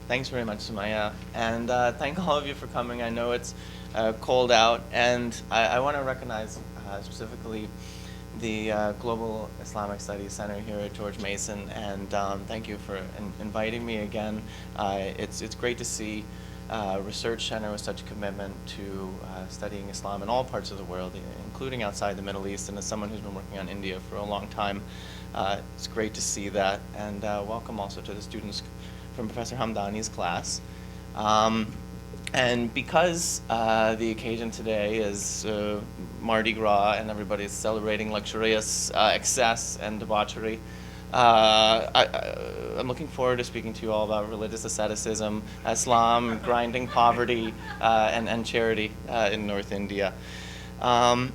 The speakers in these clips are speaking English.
Thanks very much, Sumaya. And thank all of you for coming. I know it's cold out, and I want to recognize specifically the Global Islamic Studies Center here at George Mason, and thank you for inviting me again. It's great to see a research center with such a commitment to studying Islam in all parts of the world, including outside the Middle East. And as someone who's been working on India for a long time, it's great to see that. And welcome also to the students from Professor Hamdani's class. And because the occasion today is Mardi Gras and everybody's celebrating luxurious excess and debauchery, I'm looking forward to speaking to you all about religious asceticism, Islam, grinding poverty, and charity in North India. I'll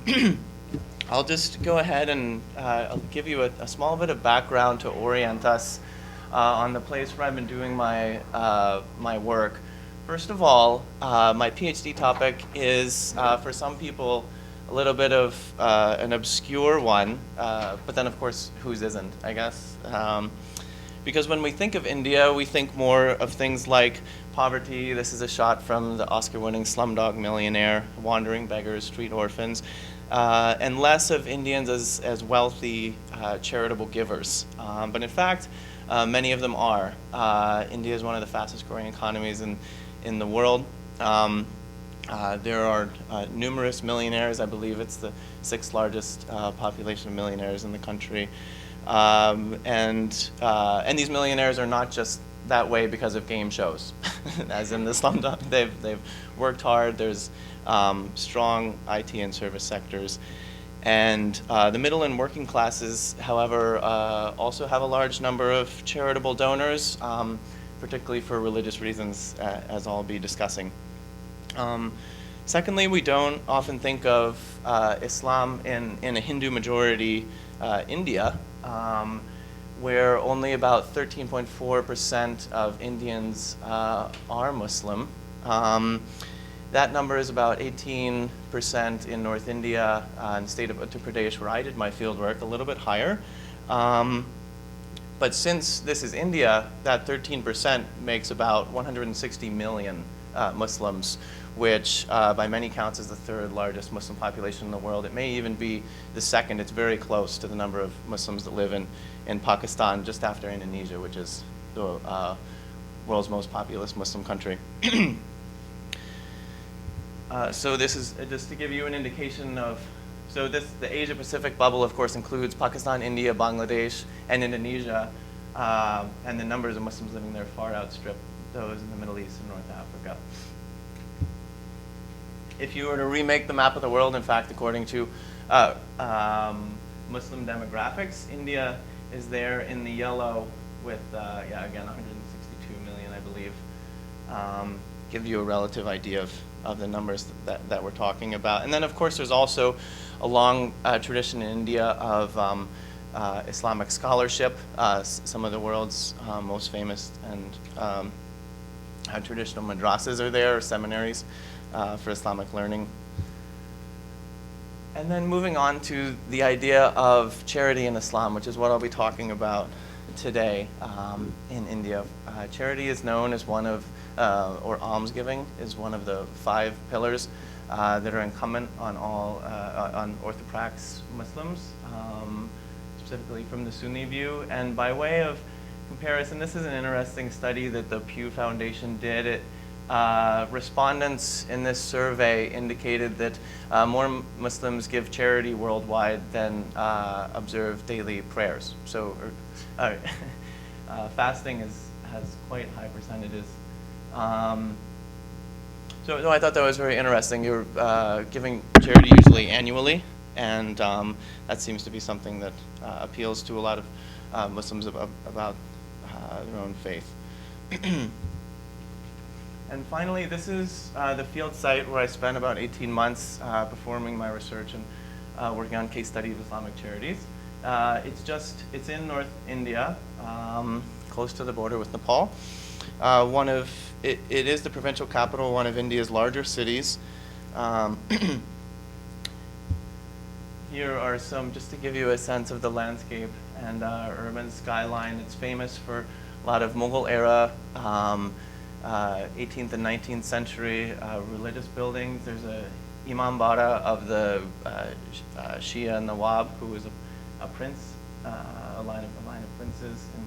just go ahead and I'll give you a small bit of background to orient us on the place where I've been doing my, my work. First of all, my PhD topic is, for some people, a little bit of an obscure one, but then of course, whose isn't, I guess. Because when we think of India, we think more of things like poverty. This is a shot from the Oscar-winning Slumdog Millionaire, wandering beggars, street orphans, and less of Indians as wealthy, charitable givers. But in fact, many of them are. India is one of the fastest growing economies in the world. There are numerous millionaires. I believe it's the 6th largest population of millionaires in the country. And these millionaires are not just that way because of game shows, as in the Slumdog. They've worked hard. There's strong IT and service sectors. And the middle and working classes, however, also have a large number of charitable donors, particularly for religious reasons, as I'll be discussing. Secondly, we don't often think of Islam in a Hindu majority India, where only about 13.4% of Indians are Muslim. That number is about 18% in North India, in the state of Uttar Pradesh, where I did my field work, a little bit higher. But since this is India, that 13% makes about 160 million Muslims, which by many counts is the 3rd largest Muslim population in the world. It may even be the 2nd. It's very close to the number of Muslims that live in Pakistan, just after Indonesia, which is the world's most populous Muslim country. So this is just to give you an indication of, the Asia Pacific bubble, of course, includes Pakistan, India, Bangladesh, and Indonesia, and the numbers of Muslims living there far outstrip those in the Middle East and North Africa. If you were to remake the map of the world, in fact, according to Muslim demographics, India is there in the yellow with, again, 162 million, I believe. Give you a relative idea of the numbers that we're talking about. And then, of course, there's also a long tradition in India of Islamic scholarship. Some of the world's most famous and traditional madrasas are there, or seminaries for Islamic learning. And then moving on to the idea of charity in Islam, which is what I'll be talking about today in India. Charity is known as one of, or almsgiving is one of the 5 pillars that are incumbent on all, on orthoprax Muslims, specifically from the Sunni view. And by way of comparison, this is an interesting study that the Pew Foundation did. Respondents in this survey indicated that more Muslims give charity worldwide than observe daily prayers. So fasting has quite high percentages. So I thought that was very interesting. You're giving charity usually annually, and that seems to be something that appeals to a lot of Muslims about their own faith. And finally, this is the field site where I spent about 18 months performing my research and working on case studies of Islamic charities. It's in North India, close to the border with Nepal. It is the provincial capital, one of India's larger cities. Here are some, just to give you a sense of the landscape and urban skyline. It's famous for a lot of Mughal era 18th and 19th century religious buildings. There's a Imam Bara of the Shia Nawab, who was a prince, a line of princes in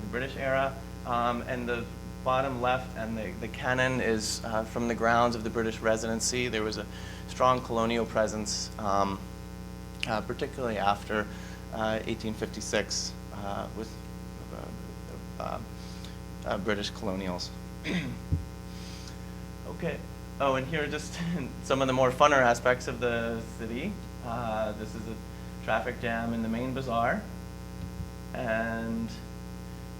the British era. And the bottom left and the cannon is from the grounds of the British residency. There was a strong colonial presence, particularly after 1856 with British colonials. Okay. Oh, and here are just some of the more funner aspects of the city. This is a traffic jam in the main bazaar. And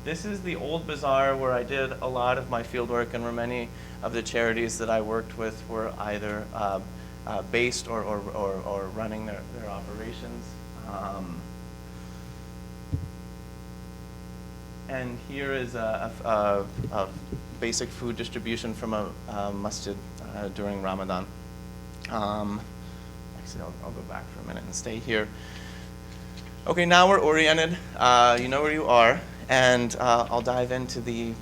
this is the old bazaar where I did a lot of my field work, and where many of the charities that I worked with were either based or running their operations. And here is a basic food distribution from a masjid during Ramadan. Actually, I'll go back for a minute and stay here. Okay, now we're oriented. You know where you are, and I'll dive into the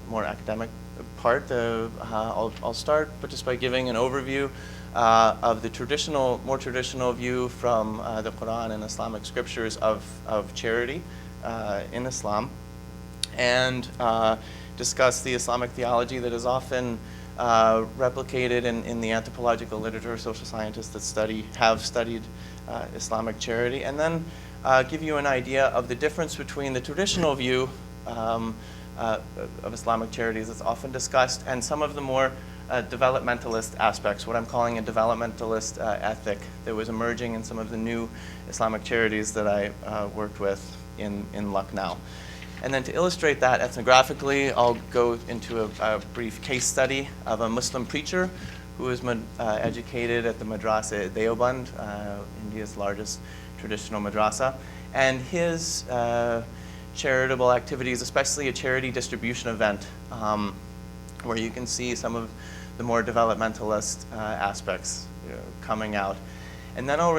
more academic part. I'll start just by giving an overview of the more traditional view from the Quran and Islamic scriptures of charity in Islam, and discuss the Islamic theology that is often replicated in the anthropological literature. Social scientists that have studied Islamic charity, and then give you an idea of the difference between the traditional view of Islamic charities that's often discussed and some of the more developmentalist aspects, what I'm calling a developmentalist ethic that was emerging in some of the new Islamic charities that I worked with in Lucknow. And then to illustrate that ethnographically, I'll go into a brief case study of a Muslim preacher who was educated at the madrasa at Deoband, India's largest traditional madrasa. And his charitable activities, especially a charity distribution event, where you can see some of the more developmentalist aspects coming out. And then I'll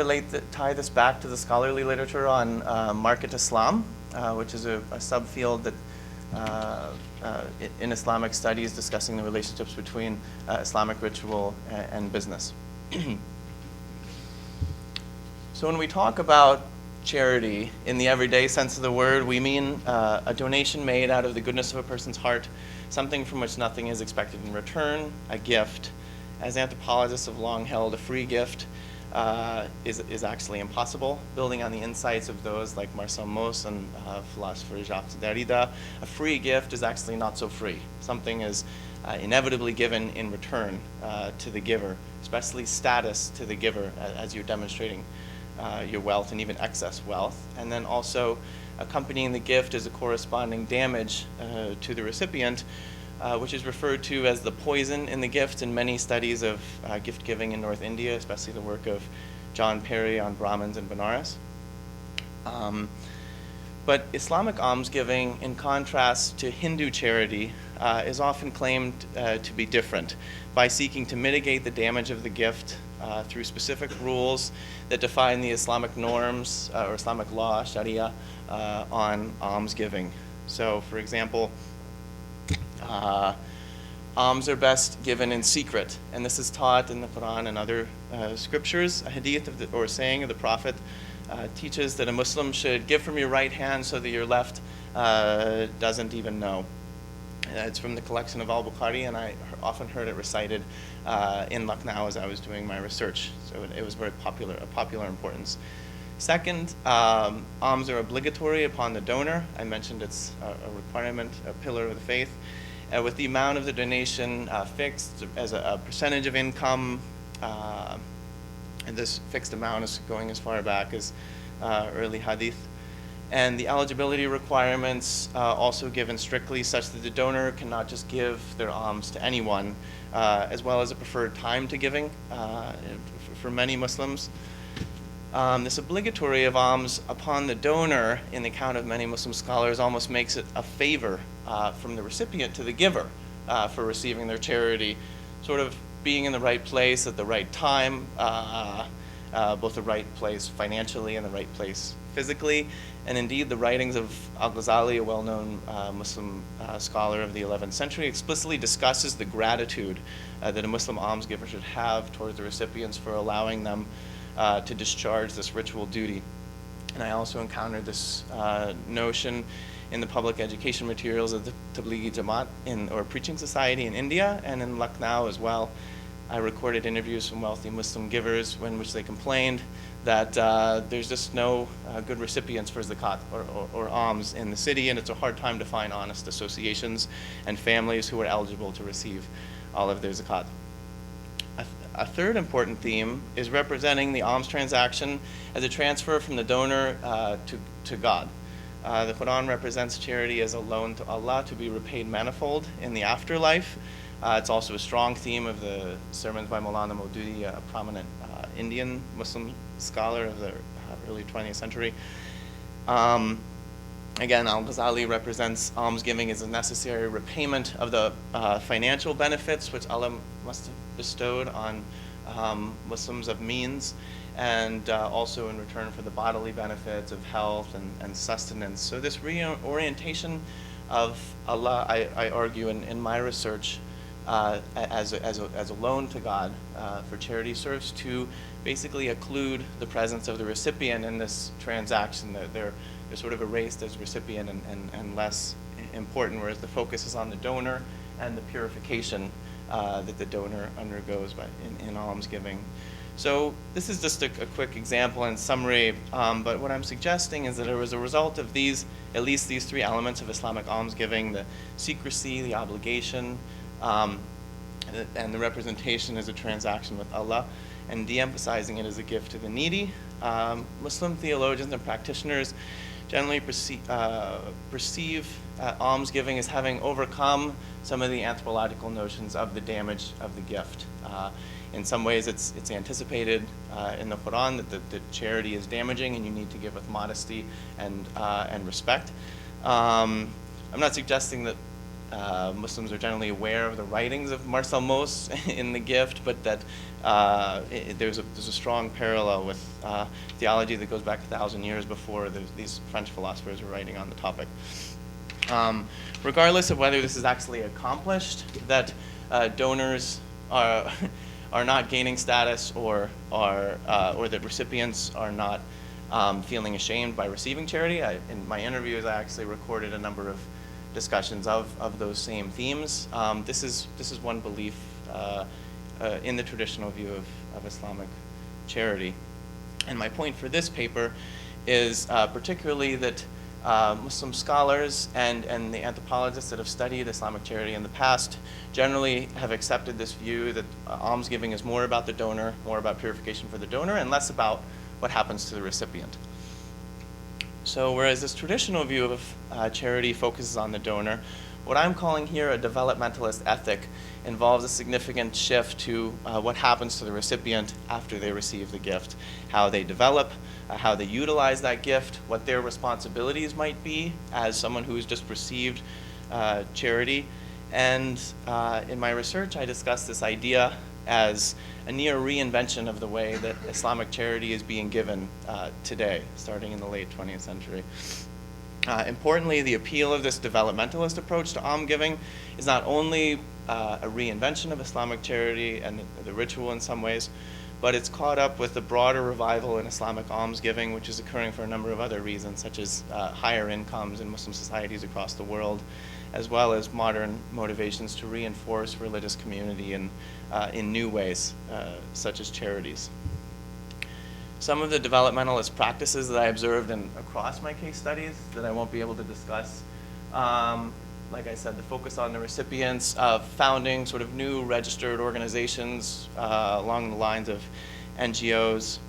tie this back to the scholarly literature on market Islam, which is a subfield that in Islamic studies discussing the relationships between Islamic ritual and business. So when we talk about charity in the everyday sense of the word, we mean a donation made out of the goodness of a person's heart, something from which nothing is expected in return, a gift. As anthropologists have long held, a free gift is actually impossible. Building on the insights of those like Marcel Mauss and philosopher Jacques Derrida, a free gift is actually not so free. Something is inevitably given in return to the giver, especially status to the giver as you're demonstrating your wealth and even excess wealth. And then also accompanying the gift is a corresponding damage to the recipient, which is referred to as the poison in the gift in many studies of gift giving in North India, especially the work of John Perry on Brahmins in Benares. But Islamic almsgiving, in contrast to Hindu charity, is often claimed to be different by seeking to mitigate the damage of the gift through specific rules that define the Islamic norms or Islamic law, Sharia, on almsgiving. So, for example, alms are best given in secret, and this is taught in the Quran and other scriptures. A hadith or saying of the Prophet teaches that a Muslim should give from your right hand so that your left doesn't even know. It's from the collection of Al-Bukhari, and I often heard it recited in Lucknow as I was doing my research. So it was very popular, of popular importance. Second, alms are obligatory upon the donor. I mentioned it's a requirement, a pillar of the faith, with the amount of the donation fixed as a percentage of income, and this fixed amount is going as far back as early hadith. And the eligibility requirements also given strictly such that the donor cannot just give their alms to anyone, as well as a preferred time to giving for many Muslims. This obligatory of alms upon the donor, in the account of many Muslim scholars, almost makes it a favor from the recipient to the giver for receiving their charity, sort of being in the right place at the right time, both the right place financially and the right place physically. And indeed, the writings of al-Ghazali, a well-known Muslim scholar of the 11th century, explicitly discusses the gratitude that a Muslim almsgiver should have towards the recipients for allowing them to discharge this ritual duty. And I also encountered this notion in the public education materials of the Tablighi Jamaat or Preaching Society in India and in Lucknow as well. I recorded interviews from wealthy Muslim givers in which they complained that there's just no good recipients for zakat or alms in the city, and it's a hard time to find honest associations and families who are eligible to receive all of their zakat. A third important theme is representing the alms transaction as a transfer from the donor to God. The Quran represents charity as a loan to Allah to be repaid manifold in the afterlife. It's also a strong theme of the sermons by Maulana Maududi, a prominent Indian Muslim scholar of the early 20th century. Again, al-Ghazali represents almsgiving as a necessary repayment of the financial benefits which Allah must have bestowed on Muslims of means, and also in return for the bodily benefits of health and sustenance. So this reorientation of Allah, I argue in my research, as a loan to God for charity serves to basically occlude the presence of the recipient in this transaction. They're sort of erased as recipient and less important, whereas the focus is on the donor and the purification that the donor undergoes in almsgiving. So this is just a quick example and summary, but what I'm suggesting is that as a result of at least these three elements of Islamic almsgiving, the secrecy, the obligation, and the representation as a transaction with Allah, and de-emphasizing it as a gift to the needy, Muslim theologians and practitioners generally perceive almsgiving as having overcome some of the anthropological notions of the damage of the gift. In some ways, it's anticipated in the Quran that the charity is damaging and you need to give with modesty and respect. I'm not suggesting that Muslims are generally aware of the writings of Marcel Mauss in the gift, but that there's a strong parallel with theology that goes back 1,000 years before these French philosophers were writing on the topic. Regardless of whether this is actually accomplished, that donors are not gaining status or that recipients are not feeling ashamed by receiving charity. In my interviews, I actually recorded a number of discussions of those same themes. This is one belief in the traditional view of Islamic charity. And my point for this paper is particularly that Muslim scholars and the anthropologists that have studied Islamic charity in the past generally have accepted this view that almsgiving is more about the donor, more about purification for the donor, and less about what happens to the recipient. So whereas this traditional view of charity focuses on the donor, what I'm calling here a developmentalist ethic involves a significant shift to what happens to the recipient after they receive the gift, how they develop, how they utilize that gift, what their responsibilities might be as someone who has just received charity. And in my research, I discussed this idea as a near reinvention of the way that Islamic charity is being given today, starting in the late 20th century. Importantly, the appeal of this developmentalist approach to almsgiving is not only a reinvention of Islamic charity and the ritual in some ways, but it's caught up with the broader revival in Islamic almsgiving, which is occurring for a number of other reasons, such as higher incomes in Muslim societies across the world, as well as modern motivations to reinforce religious community in new ways, such as charities. Some of the developmentalist practices that I observed across my case studies that I won't be able to discuss, like I said, the focus on the recipients, founding sort of new registered organizations along the lines of NGOs,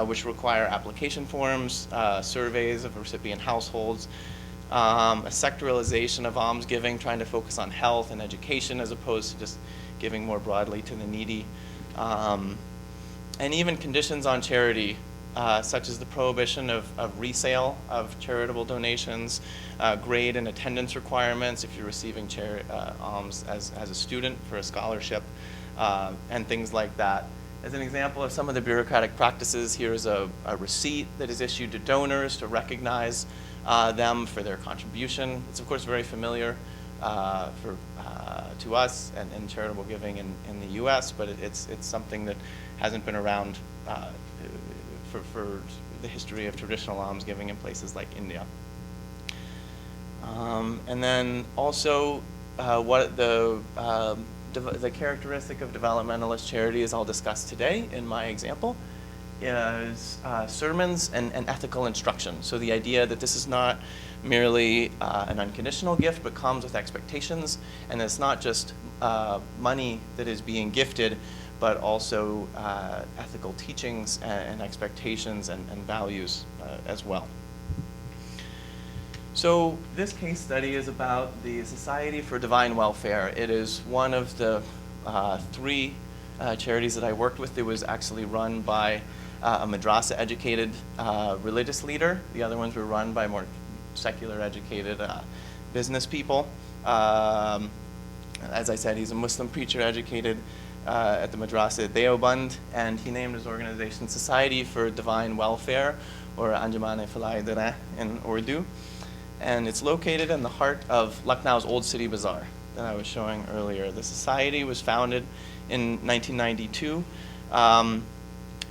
which require application forms, surveys of recipient households, a sectoralization of almsgiving, trying to focus on health and education as opposed to just giving more broadly to the needy, and even conditions on charity, such as the prohibition of resale of charitable donations, grade and attendance requirements if you're receiving alms as a student for a scholarship, and things like that. As an example of some of the bureaucratic practices, here is a receipt that is issued to donors to recognize them for their contribution. It's of course very familiar to us and charitable giving in the U.S., but it's something that hasn't been around for the history of traditional almsgiving in places like India. And then also what the characteristic of developmentalist charities I'll discuss today in my example is sermons and ethical instruction. So the idea that this is not merely an unconditional gift, but comes with expectations, and it's not just money that is being gifted, but also ethical teachings and expectations and values as well. So this case study is about the Society for Divine Welfare. It is one of the three charities that I worked with. It was actually run by a madrasa educated religious leader. The other ones were run by more secular educated business people. As I said, he's a Muslim preacher educated at the madrasa at Deoband, and he named his organization Society for Divine Welfare, or Anjuman-e Falah-e in Urdu. And it's located in the heart of Lucknow's Old City Bazaar that I was showing earlier. The society was founded in 1992.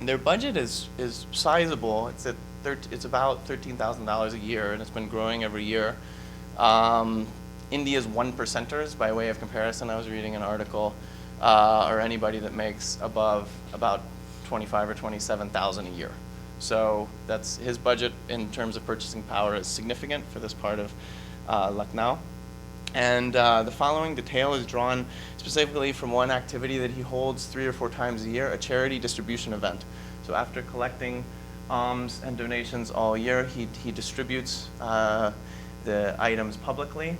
Their budget is sizable. It's about $13,000 a year, and it's been growing every year. India's 1%ers, by way of comparison, I was reading an article, or anybody that makes above about 25 or 27,000 a year. So that's his budget in terms of purchasing power is significant for this part of Lucknow. And the following detail is drawn specifically from one activity that he holds 3 or 4 times a year, a charity distribution event. So after collecting alms and donations all year, he distributes the items publicly.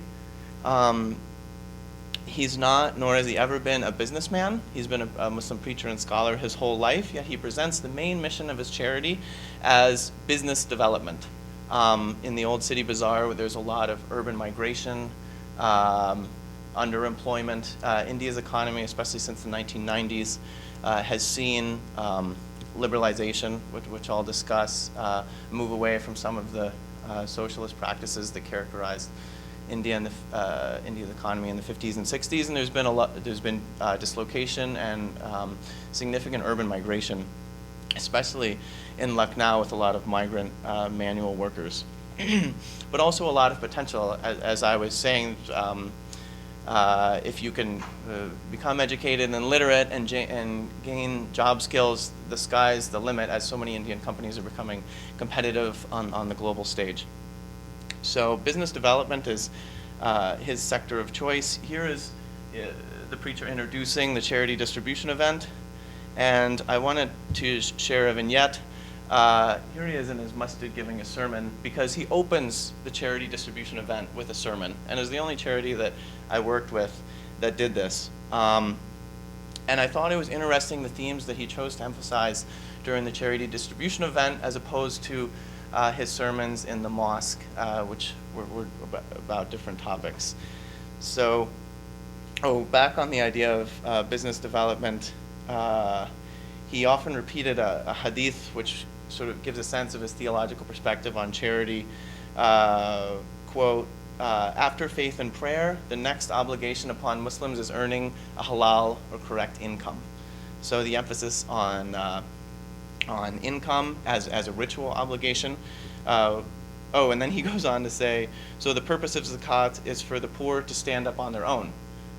He's not, nor has he ever been, a businessman. He's been a Muslim preacher and scholar his whole life, yet he presents the main mission of his charity as business development. In the Old City Bazaar, where there's a lot of urban migration, underemployment, India's economy, especially since the 1990s, has seen liberalization, which I'll discuss, move away from some of the socialist practices that characterized India and India's economy in the 50s and 60s, and there's been dislocation and significant urban migration, especially in Lucknow with a lot of migrant manual workers, but also a lot of potential. As I was saying, if you can become educated and literate and gain job skills, the sky's the limit, as so many Indian companies are becoming competitive on the global stage. So business development is his sector of choice. Here is the preacher introducing the charity distribution event. And I wanted to share a vignette. Here he is in his masjid giving a sermon, because he opens the charity distribution event with a sermon. And is the only charity that I worked with that did this. And I thought it was interesting the themes that he chose to emphasize during the charity distribution event as opposed to his sermons in the mosque, which were about different topics. So, back on the idea of business development, he often repeated a hadith which sort of gives a sense of his theological perspective on charity. Quote, after faith and prayer, the next obligation upon Muslims is earning a halal or correct income. So the emphasis on income as a ritual obligation. And then he goes on to say, so the purpose of Zakat is for the poor to stand up on their own.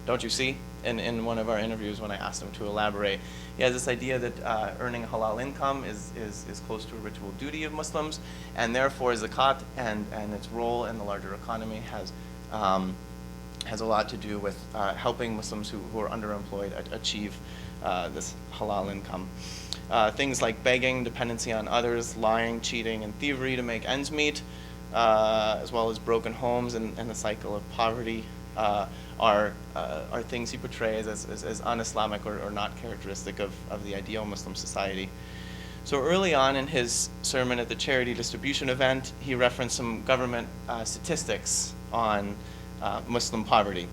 Don't you see? In one of our interviews when I asked him to elaborate, he has this idea that earning a halal income is close to a ritual duty of Muslims, and therefore Zakat and its role in the larger economy has a lot to do with helping Muslims who are underemployed achieve this halal income. Things like begging, dependency on others, lying, cheating, and thievery to make ends meet, as well as broken homes and the cycle of poverty, are things he portrays as un-Islamic or not characteristic of the ideal Muslim society. So early on in his sermon at the charity distribution event, he referenced some government statistics on Muslim poverty.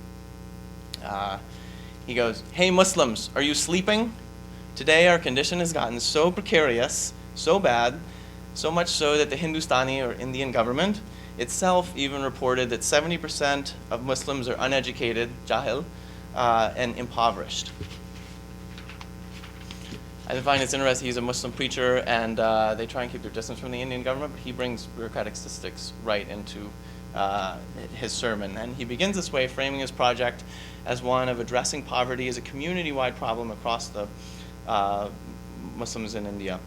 He goes, "Hey Muslims, are you sleeping? Today, our condition has gotten so precarious, so bad, so much so that the Hindustani or Indian government itself even reported that 70% of Muslims are uneducated, jahil, and impoverished. I find it's interesting, he's a Muslim preacher, and they try and keep their distance from the Indian government, but he brings bureaucratic statistics right into his sermon. And he begins this way, framing his project as one of addressing poverty as a community-wide problem across the Muslims in India.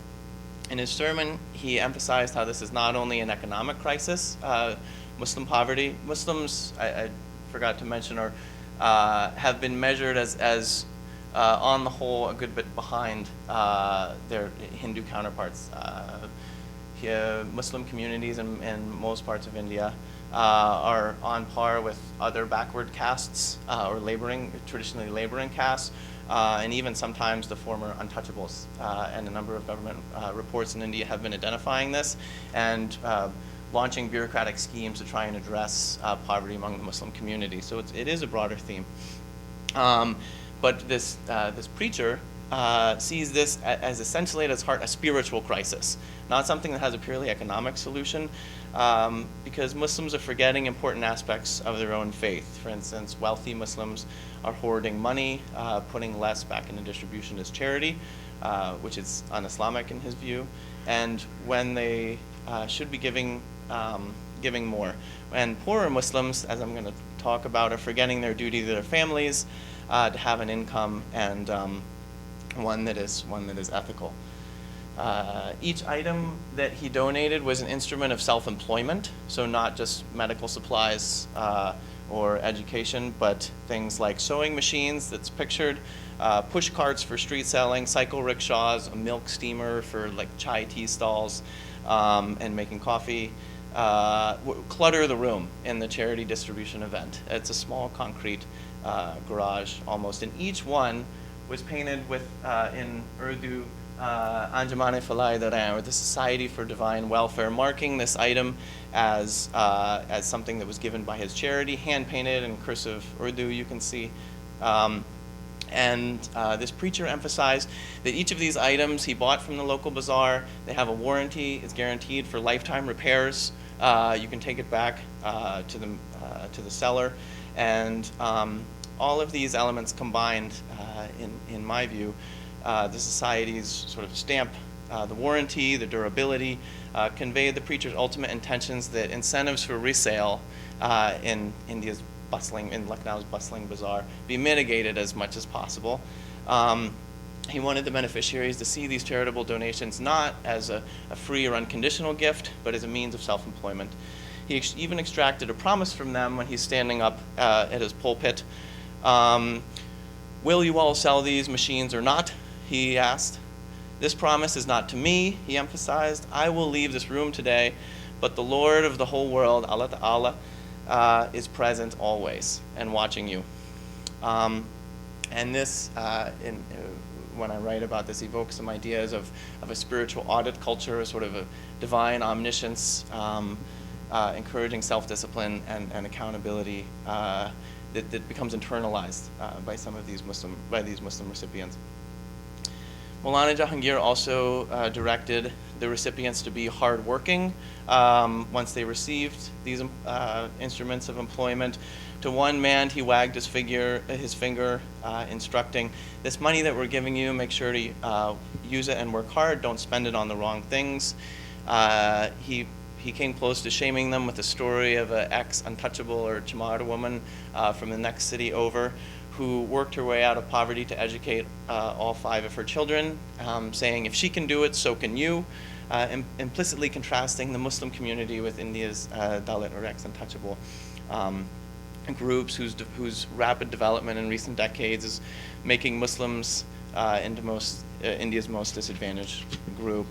In his sermon, he emphasized how this is not only an economic crisis, Muslim poverty. Muslims, I forgot to mention, have been measured as on the whole, a good bit behind their Hindu counterparts. Muslim communities in most parts of India are on par with other backward castes or traditionally laboring castes, and even sometimes the former untouchables. And a number of government reports in India have been identifying this and launching bureaucratic schemes to try and address poverty among the Muslim community. So it is a broader theme. But this preacher sees this as essentially at its heart a spiritual crisis, not something that has a purely economic solution, because Muslims are forgetting important aspects of their own faith. For instance, wealthy Muslims are hoarding money, putting less back into distribution as charity, which is un-Islamic in his view, and when they should be giving more. And poorer Muslims, as I'm going to talk about, are forgetting their duty to their families, to have an income and one that is ethical. Each item that he donated was an instrument of self-employment, so not just medical supplies or education, but things like sewing machines that's pictured, push carts for street selling, cycle rickshaws, a milk steamer for like chai tea stalls, and making coffee. Clutter the room in the charity distribution event. It's a small concrete garage almost, and each one was painted with, in Urdu, Anjumane Falai Darain, or the Society for Divine Welfare, marking this item as something that was given by his charity, hand-painted in cursive Urdu, you can see. And this preacher emphasized that each of these items he bought from the local bazaar, they have a warranty, it's guaranteed for lifetime repairs. You can take it back to the seller, and all of these elements combined, in my view, the society's sort of stamp, the warranty, the durability, convey the preacher's ultimate intentions that incentives for resale in Lucknow's bustling bazaar be mitigated as much as possible. He wanted the beneficiaries to see these charitable donations not as a free or unconditional gift, but as a means of self-employment. He even extracted a promise from them when he's standing up at his pulpit. Will you all sell these machines or not? He asked. This promise is not to me, he emphasized. I will leave this room today, but the Lord of the whole world, Allah Ta'ala, is present always and watching you. And this, when I write about this, evokes some ideas of a spiritual audit culture, sort of a divine omniscience, encouraging self-discipline and accountability that becomes internalized by some of these Muslim recipients. Maulana Jahangir also directed the recipients to be hardworking once they received these instruments of employment. To one man, he wagged his finger, instructing, this money that we're giving you, make sure to use it and work hard. Don't spend it on the wrong things. He came close to shaming them with the story of an ex-untouchable or chamar woman from the next city over, who worked her way out of poverty to educate all 5 of her children, saying, if she can do it, so can you, implicitly contrasting the Muslim community with India's Dalit or ex-untouchable groups whose rapid development in recent decades is making Muslims into India's most disadvantaged group.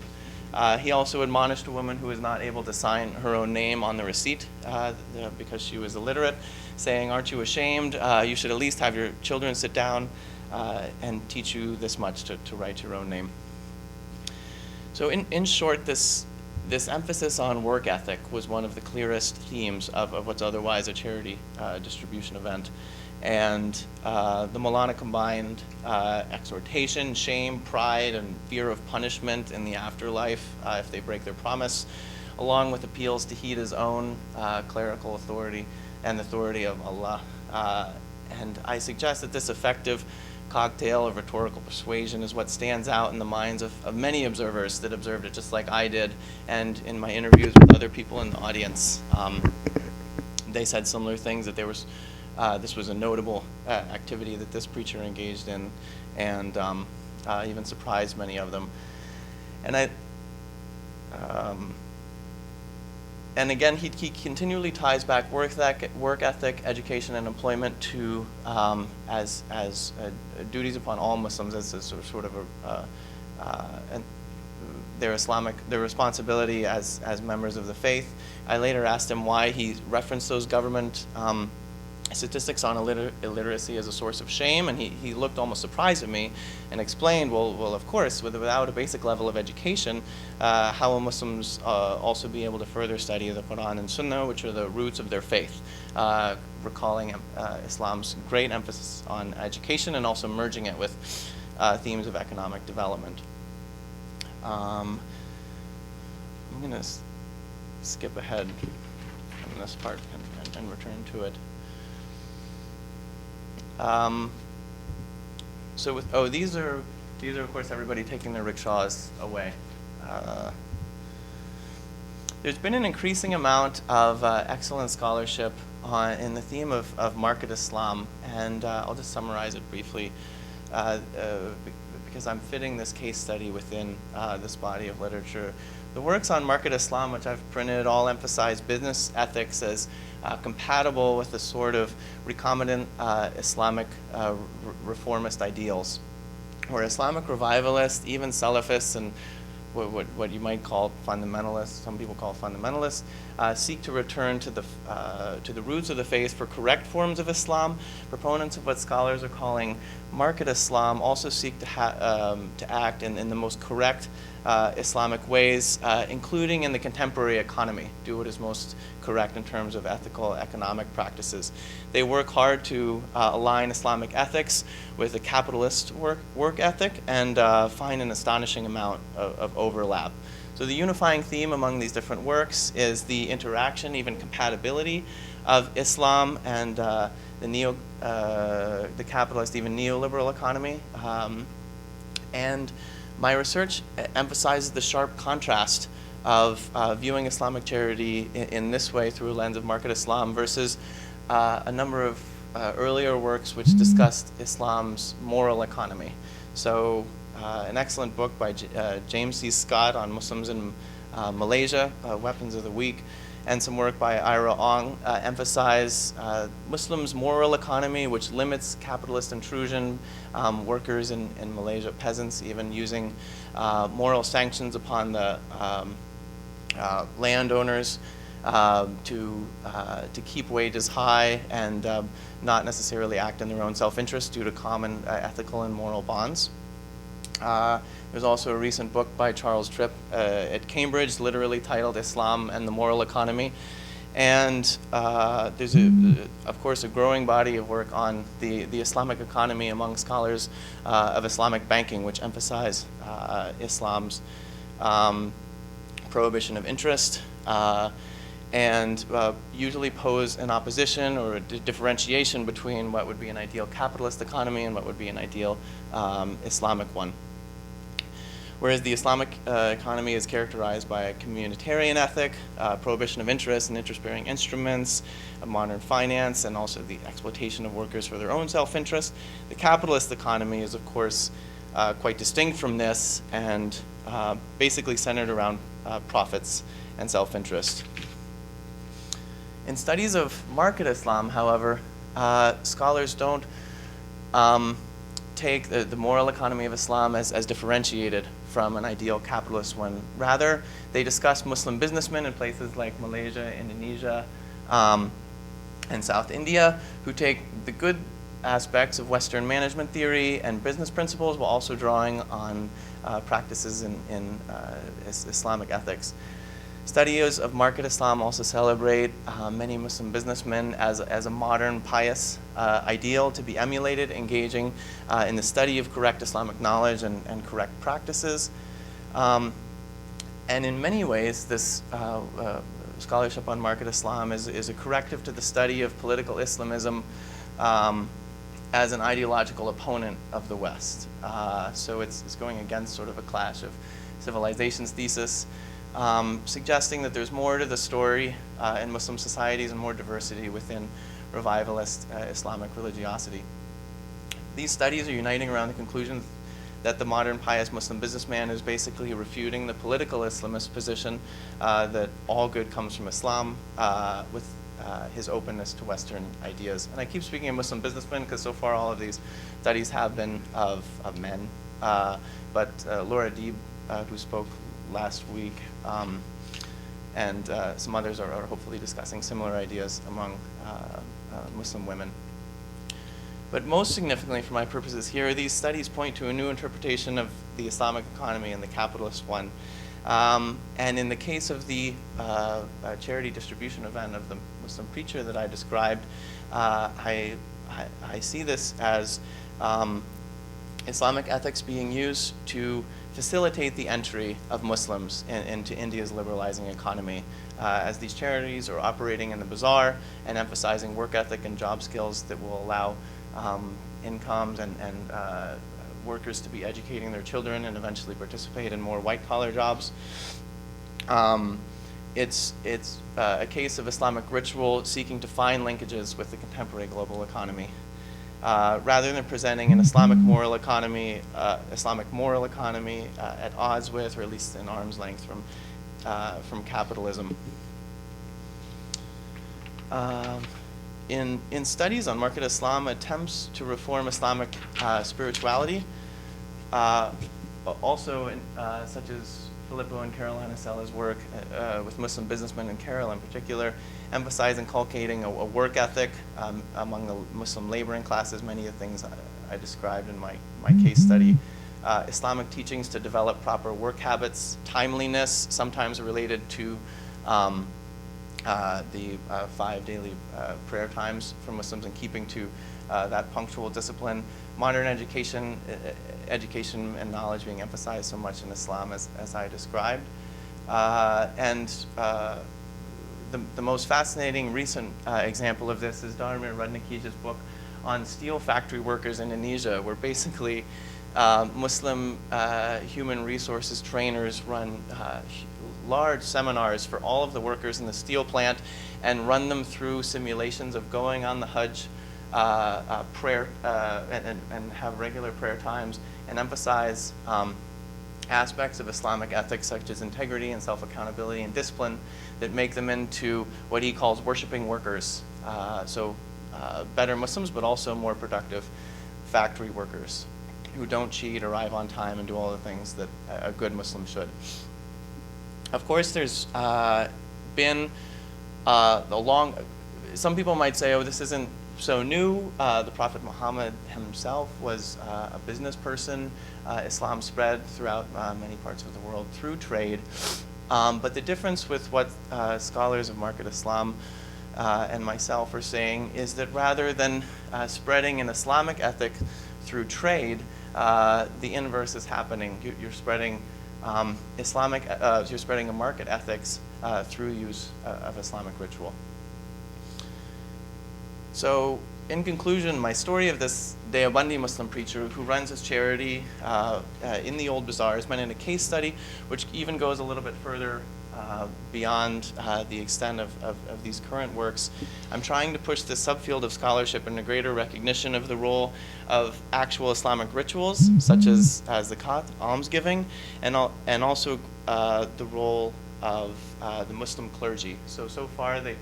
He also admonished a woman who was not able to sign her own name on the receipt because she was illiterate, saying, aren't you ashamed? You should at least have your children sit down and teach you this much to write your own name. So in short, this emphasis on work ethic was one of the clearest themes of what's otherwise a charity distribution event. And the Maulana combined exhortation, shame, pride, and fear of punishment in the afterlife if they break their promise, along with appeals to heed his own clerical authority and the authority of Allah. And I suggest that this effective cocktail of rhetorical persuasion is what stands out in the minds of many observers that observed it just like I did, and in my interviews with other people in the audience. They said similar things, that this was a notable activity that this preacher engaged in, and even surprised many of them. And again, he continually ties back work ethic, education, and employment to as duties upon all Muslims as a sort of their responsibility as members of the faith. I later asked him why he referenced those government statistics on illiteracy as a source of shame, and he looked almost surprised at me and explained, well, of course, without a basic level of education, how will Muslims also be able to further study the Quran and Sunnah, which are the roots of their faith, recalling Islam's great emphasis on education and also merging it with themes of economic development. I'm going to skip ahead from this part and return to it. These are of course everybody taking their rickshaws away. There's been an increasing amount of excellent scholarship in the theme of market Islam, and I'll just summarize it briefly because I'm fitting this case study within this body of literature. The works on market Islam, which I've printed, all emphasize business ethics as compatible with the sort of recombinant Islamic reformist ideals, where Islamic revivalists, even Salafists, and what you might call fundamentalists, some people call fundamentalists, seek to return to the roots of the faith for correct forms of Islam. Proponents of what scholars are calling market Islam also seek to act in the most correct Islamic ways, including in the contemporary economy, do what is most correct in terms of ethical economic practices. They work hard to align Islamic ethics with a capitalist work ethic and find an astonishing amount of overlap. So the unifying theme among these different works is the interaction, even compatibility, of Islam and the capitalist, even neoliberal economy. And my research emphasizes the sharp contrast of viewing Islamic charity in this way through a lens of market Islam versus a number of earlier works which discussed Islam's moral economy. So an excellent book by James C. Scott on Muslims in Malaysia, Weapons of the Weak, and some work by Ira Ong emphasize Muslims' moral economy, which limits capitalist intrusion, workers in Malaysia, peasants even using moral sanctions upon the landowners to keep wages high and not necessarily act in their own self-interest due to common ethical and moral bonds. There's also a recent book by Charles Tripp at Cambridge, literally titled Islam and the Moral Economy. And there's, of course, a growing body of work on the Islamic economy among scholars of Islamic banking, which emphasize Islam's prohibition of interest and usually pose an opposition or a differentiation between what would be an ideal capitalist economy and what would be an ideal Islamic one. Whereas the Islamic economy is characterized by a communitarian ethic, prohibition of interest and interest-bearing instruments, modern finance, and also the exploitation of workers for their own self-interest. The capitalist economy is, of course, quite distinct from this and basically centered around profits and self-interest. In studies of market Islam, however, scholars don't take the moral economy of Islam as differentiated from an ideal capitalist one. Rather, they discuss Muslim businessmen in places like Malaysia, Indonesia, and South India, who take the good aspects of Western management theory and business principles while also drawing on practices in Islamic ethics. Studies of market Islam also celebrate many Muslim businessmen as a modern pious ideal to be emulated, engaging in the study of correct Islamic knowledge and correct practices. And in many ways, this scholarship on market Islam is a corrective to the study of political Islamism as an ideological opponent of the West. So it's going against sort of a clash of civilizations thesis, suggesting that there's more to the story in Muslim societies and more diversity within revivalist Islamic religiosity. These studies are uniting around the conclusion that the modern pious Muslim businessman is basically refuting the political Islamist position that all good comes from Islam with his openness to Western ideas. And I keep speaking of Muslim businessmen because so far all of these studies have been of men. But Laura Deeb, who spoke last week, and some others are hopefully discussing similar ideas among Muslim women. But most significantly for my purposes here, these studies point to a new interpretation of the Islamic economy and the capitalist one. And in the case of the charity distribution event of the Muslim preacher that I described, I see this as Islamic ethics being used to facilitate the entry of Muslims into India's liberalizing economy, as these charities are operating in the bazaar and emphasizing work ethic and job skills that will allow incomes and workers to be educating their children and eventually participate in more white-collar jobs. It's a case of Islamic ritual seeking to find linkages with the contemporary global economy. Rather than presenting an Islamic moral economy at odds with, or at least in arm's length from capitalism. In studies on market Islam, attempts to reform Islamic spirituality, also such as Filippo and Carolina Sella's work with Muslim businessmen in Kerala in particular, emphasize inculcating a work ethic among the Muslim laboring classes, many of the things I described in my case study. Islamic teachings to develop proper work habits, timeliness, sometimes related to the 5 daily prayer times for Muslims and keeping to that punctual discipline. Modern education and knowledge being emphasized so much in Islam as I described. And the most fascinating recent example of this is Dharmir Rudnikij's book on steel factory workers in Indonesia, where basically Muslim human resources trainers run large seminars for all of the workers in the steel plant and run them through simulations of going on the Hajj prayer and have regular prayer times and emphasize aspects of Islamic ethics such as integrity and self-accountability and discipline that make them into what he calls worshiping workers. So better Muslims, but also more productive factory workers who don't cheat, arrive on time, and do all the things that a good Muslim should. Of course, there's been some people might say, oh, this isn't so new. The Prophet Muhammad himself was a business person. Islam spread throughout many parts of the world through trade. But the difference with what scholars of market Islam and myself are saying is that rather than spreading an Islamic ethic through trade, the inverse is happening. You're spreading you're spreading a market ethics through use of Islamic ritual. So, in conclusion, my story of this Deobandi Muslim preacher who runs his charity in the old bazaar is meant in a case study, which even goes a little bit further beyond the extent of these current works. I'm trying to push this subfield of scholarship into greater recognition of the role of actual Islamic rituals, such as Zakat, almsgiving, and also the role of the Muslim clergy. So far, the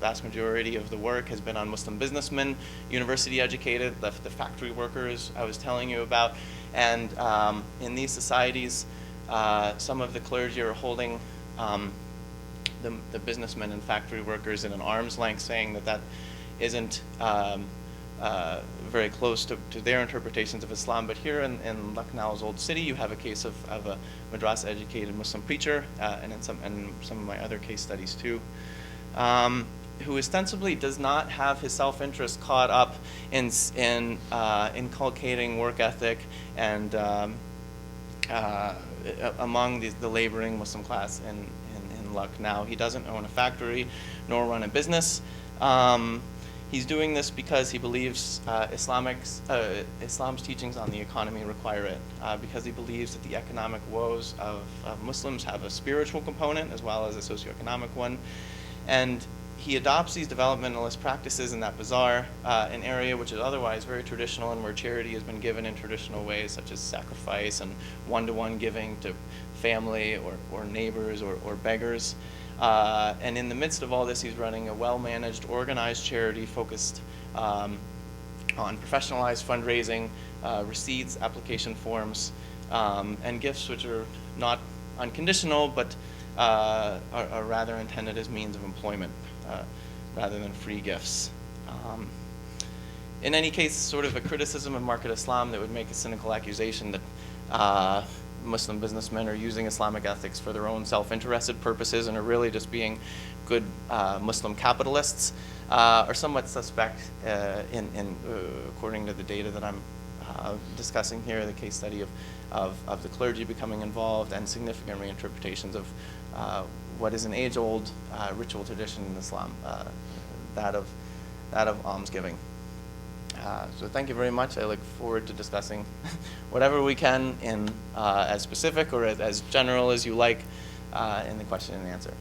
vast majority of the work has been on Muslim businessmen, university educated, the factory workers I was telling you about, and in these societies, some of the clergy are holding the businessmen and factory workers at an arm's length, saying that isn't very close to their interpretations of Islam. But here in Lucknow's old city, you have a case of a madrasa-educated Muslim preacher, and in some of my other case studies too, who ostensibly does not have his self-interest caught up in inculcating work ethic and among the laboring Muslim class in Lucknow. He doesn't own a factory nor run a business. He's doing this because he believes Islam's teachings on the economy require it, because he believes that the economic woes of Muslims have a spiritual component as well as a socioeconomic one. And he adopts these developmentalist practices in that bazaar, an area which is otherwise very traditional and where charity has been given in traditional ways, such as sacrifice and one-to-one giving to family or neighbors or beggars. And in the midst of all this, he's running a well-managed, organized charity focused on professionalized fundraising, receipts, application forms, and gifts which are not unconditional, but are rather intended as means of employment rather than free gifts. In any case, sort of a criticism of market Islam that would make a cynical accusation that Muslim businessmen are using Islamic ethics for their own self-interested purposes and are really just being good Muslim capitalists are somewhat suspect according to the data that I'm discussing here, the case study of the clergy becoming involved and significant reinterpretations of what is an age-old ritual tradition in Islam, that of almsgiving. So thank you very much. I look forward to discussing whatever we can in as specific or as general as you like in the question and answer.